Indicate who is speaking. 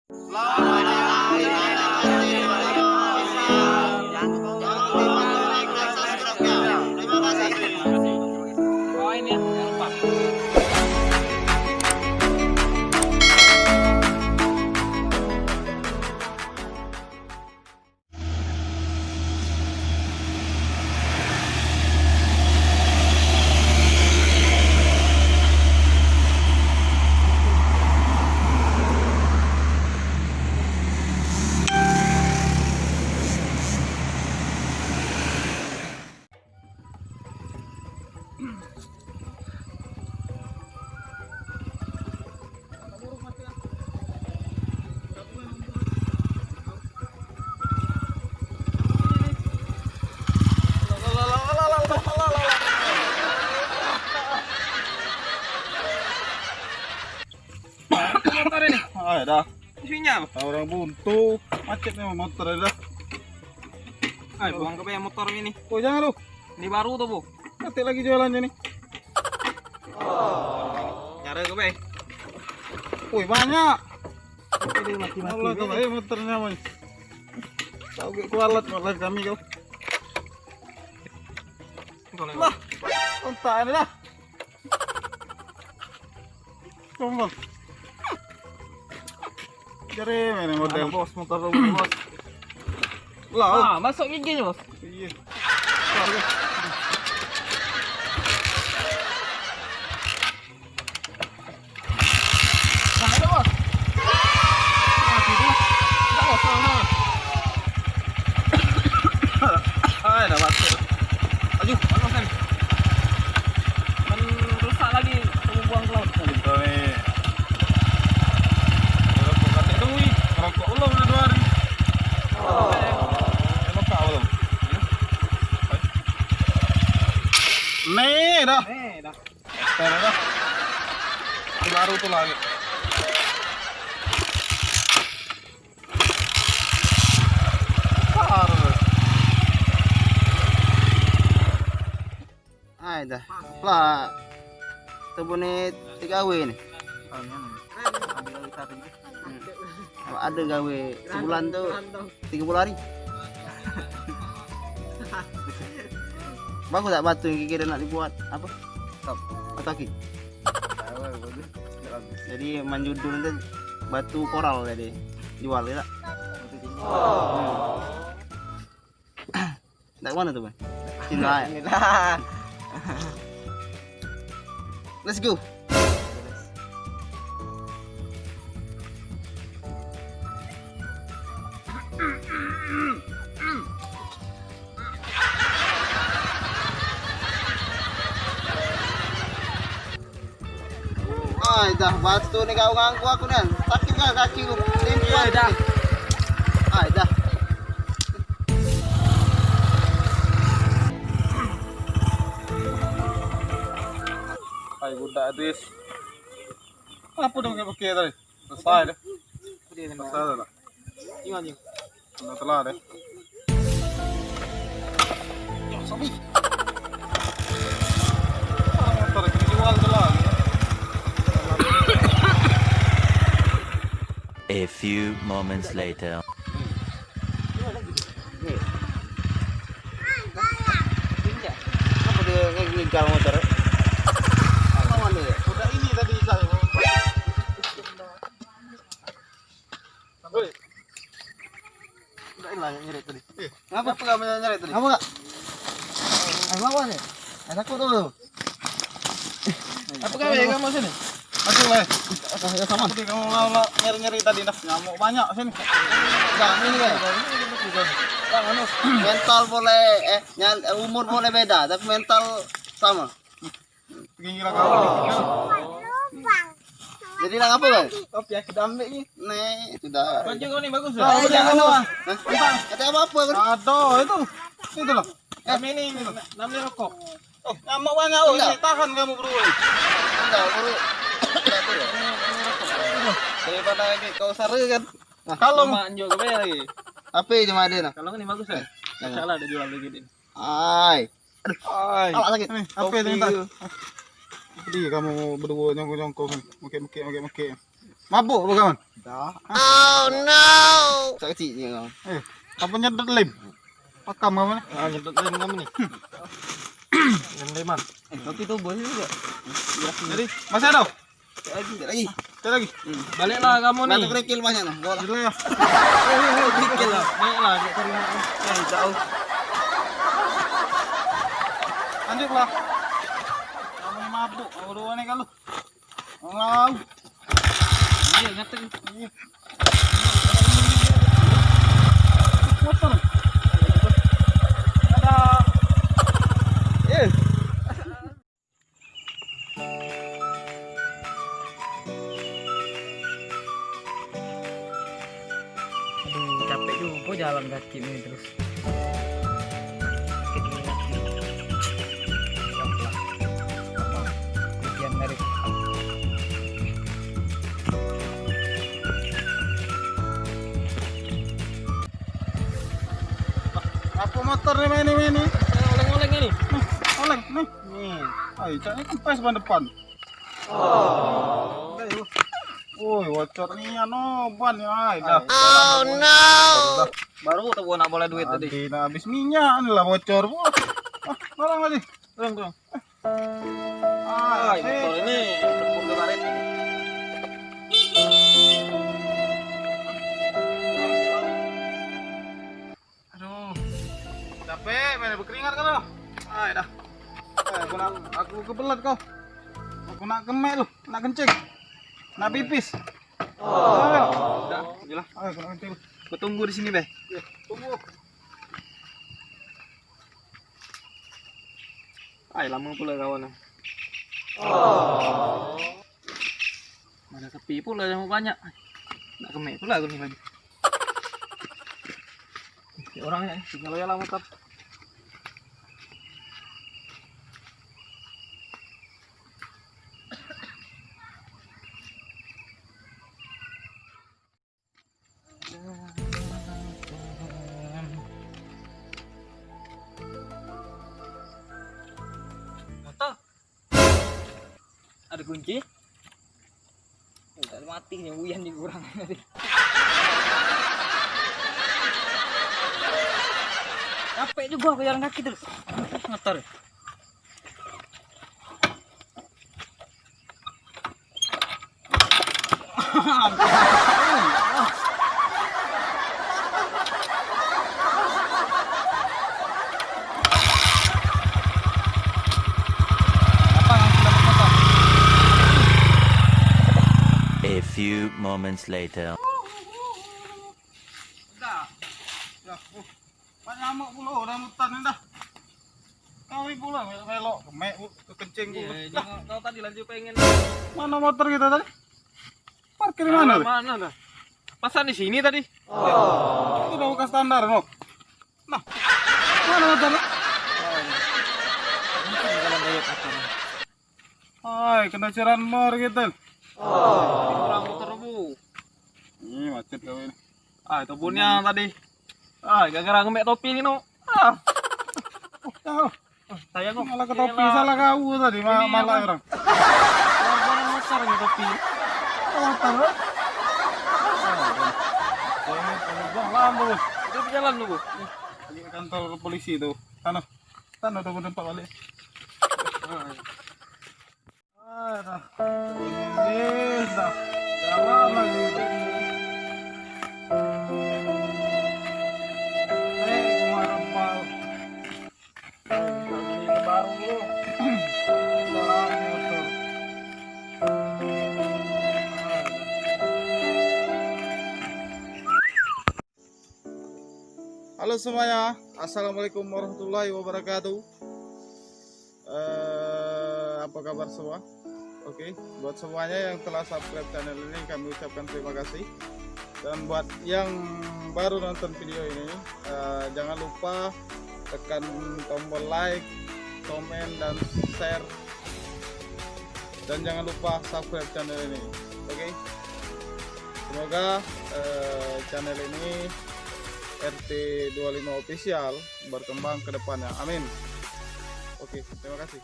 Speaker 1: Selamat hari raya Idul Fitri. Jangan lupa like dan subscribe-nya. Terima kasih.
Speaker 2: Bawain ya, jangan lupa. Motor ini,
Speaker 3: Dah.
Speaker 2: isinya apa?
Speaker 3: Orang buntu, macet nih motor dah.
Speaker 2: Ayo buang ke motor ini.
Speaker 3: Oh jangan lu,
Speaker 2: Ini baru tuh bu.
Speaker 3: nanti lagi jualannya nih.
Speaker 2: Nyari ke be.
Speaker 3: Wih banyak.
Speaker 2: Ini mati-mati.
Speaker 3: Allah tuh, motornya man. Tahu gak kualat malah kami kau. Lah, kontak ini dah. Coba. Jare mana model
Speaker 2: Bos motor dulu bos.
Speaker 3: lah.
Speaker 2: Masuk giginya bos.
Speaker 3: Iya.
Speaker 2: Nah itu bos. Mati tuh. Enggak bos, sama.
Speaker 3: Dah masuk.
Speaker 2: Aduh, panas kan. Kan rusak lagi, kamu buang ke laut tadi.
Speaker 3: Rokok kata duit, rokok ulang udah 2 hari. Emang kau belum? Nih dah.
Speaker 2: Dah.
Speaker 3: Tere dah. Ini baru tuh lagi. Baru.
Speaker 1: Dah. Lah. Tebune 3W ini. Ada gawe sebulan tuh 30 hari. Bagus tak batu yang kira nak dibuat apa? Otaki. Jadi manjudul itu batu koral jadi jual ya. Tak mana tuh bang? Cinta. Let's go. Dah batu nih kau ngangku aku nih. Sakit nggak kakiku? Timpan.
Speaker 2: Dah.
Speaker 1: Dah.
Speaker 3: Ayo budak Adis. Apa dong kayak pakai tadi? Selesai deh. Selesai dah.
Speaker 2: Gimana nih?
Speaker 3: Udah telah deh.
Speaker 1: Sabi.
Speaker 3: Motor ini jual telah.
Speaker 4: A few moments later.
Speaker 1: Apa dia ngegal motor? Apa mana ya?
Speaker 3: Udah ini tadi saya. Woi.
Speaker 1: Udah hilang nyeret tadi.
Speaker 3: Ngapa kamu nyari tadi?
Speaker 1: Kamu enggak? Apa nih? Aku dulu.
Speaker 3: Apa kamu sini? Aku lah.
Speaker 1: Sama.
Speaker 3: Oke, kamu mau nyari-nyari tadi dah. Nyamuk banyak sini.
Speaker 1: Enggak, ini kan.
Speaker 3: Bang, anu.
Speaker 1: Mental boleh umur boleh beda, tapi mental sama.
Speaker 3: Gila kamu.
Speaker 1: Jadi nang apa, Bang?
Speaker 2: Kopi ya kita ambil nih.
Speaker 1: Nih, sudah.
Speaker 2: Baju kau nih bagus ya.
Speaker 1: Oh, jangan apa? Ada apa-apa kan?
Speaker 3: Aduh, itu. Itu loh.
Speaker 2: Kami ini namanya rokok.
Speaker 3: Oh, nyamuk banyak. Oh, ini tahan kamu berdua.
Speaker 1: Enggak, baru. Daripada kau sare kan.
Speaker 3: Nah, kalau
Speaker 2: Cuma anjur ke bayar lagi.
Speaker 1: HP cuma ada nah.
Speaker 2: Kalau ini bagus ya. Salah ada jual lagi ini.
Speaker 1: Ai.
Speaker 3: ay.
Speaker 1: Alak sakit.
Speaker 3: Nih, apa itu entar? Jadi kamu berdua nyongkok-nyongkok, mukik-mukik. Mabuk lu kawan?
Speaker 1: Dah.
Speaker 2: Oh no.
Speaker 1: Sakit sih ni kau.
Speaker 3: Apa nyedot lem? Pakam kamu nih?
Speaker 2: Ah, nyedot lem kamu nih. Lem leman.
Speaker 1: Tapi tu boleh juga.
Speaker 3: Jadi masih ada?
Speaker 1: Sekejap lagi.
Speaker 3: Ada lagi?
Speaker 2: Baliklah kamu nih.
Speaker 1: Nanti kerikil banyak noh. Bawa lah.
Speaker 3: Sudah ya.
Speaker 2: Kerikil lah. Baliklah dia cari mak.
Speaker 1: Jauh.
Speaker 3: Lanjutlah. Kamu ini mabuk, dua nih kalau. Mau.
Speaker 2: Iya, nyatek.
Speaker 3: Motor. Ada.
Speaker 2: Capek juga jalan kaki ini terus. Hujan dari
Speaker 3: Apa motor nih ini?
Speaker 2: oleng-oleng ini.
Speaker 3: Oleng nih. Ayo, caknya kempes ban depan. Woi, bocor nih ban ya. Dah.
Speaker 2: Oh no. Baru tuh gua nak boleh duit tadi.
Speaker 3: Tadi nak habis minyak nih lah bocor. Tolong lagi.
Speaker 2: Tolong.
Speaker 3: Ah,
Speaker 2: Motor ini tempur kemarin.
Speaker 3: Aduh. Capek, main berkeringat kan lo. Ayo dah. Aku kebelet kau. Aku nak kemek lu, nak kencing. Nak pipis. Ayo.
Speaker 2: Udah, jelas.
Speaker 3: Ayo, aku nak kencing.
Speaker 2: Gua tunggu di sini, Beh.
Speaker 3: Tunggu.
Speaker 2: Ay, lama pula kawan. Mana sepi pula yang banyak. Nak kemek pula aku nih lagi. Orangnya tinggal ya lah motor. Motor. Ada kunci? Udah mati nih Uyan di kurang nanti. Capek juga aku jalan kaki terus. Motor.
Speaker 4: A few moments later.
Speaker 3: Dah. Ya, banyak nyamuk pula dah mutan ni dah. Kau ni pula melok kemek kencing pula.
Speaker 2: Iya, kau tadi lanjut pengen.
Speaker 3: Mana motor kita tadi? Parkir di mana?
Speaker 2: Mana dah? Pasan di sini tadi.
Speaker 3: Itu udah bukan standar, no. Nah, mana motornya?
Speaker 2: Mungkin jalan gaya pasan.
Speaker 3: Hai, kena ceran mor gitu.
Speaker 2: Kurang motor bu.
Speaker 3: Ini macet kau ini.
Speaker 2: Ah, itu bunnya tadi. Ah, gara-gara ngemek topi ini no. Ah,
Speaker 3: Kau,
Speaker 2: saya kok
Speaker 3: malah ke topi salah kau tadi, malah orang.
Speaker 2: Barang motor ini topi.
Speaker 3: Motor. Ini penumpang lampu.
Speaker 2: Itu jalan lu bu.
Speaker 3: Lagi ke kantor polisi tuh. Sana tuh tempat balik. Dah. Ini dah. Jalan lagi. Kumarapal. Ini baru bro. Jalan motor. Halo semuanya, assalamualaikum warahmatullahi wabarakatuh. Apa kabar semua? Oke, buat semuanya yang telah subscribe channel ini kami ucapkan terima kasih. Dan buat yang baru nonton video ini, jangan lupa tekan tombol like, komen, dan share. Dan jangan lupa subscribe channel ini. Oke, semoga channel ini RT25 Official berkembang ke depannya. Amin. Oke, terima kasih.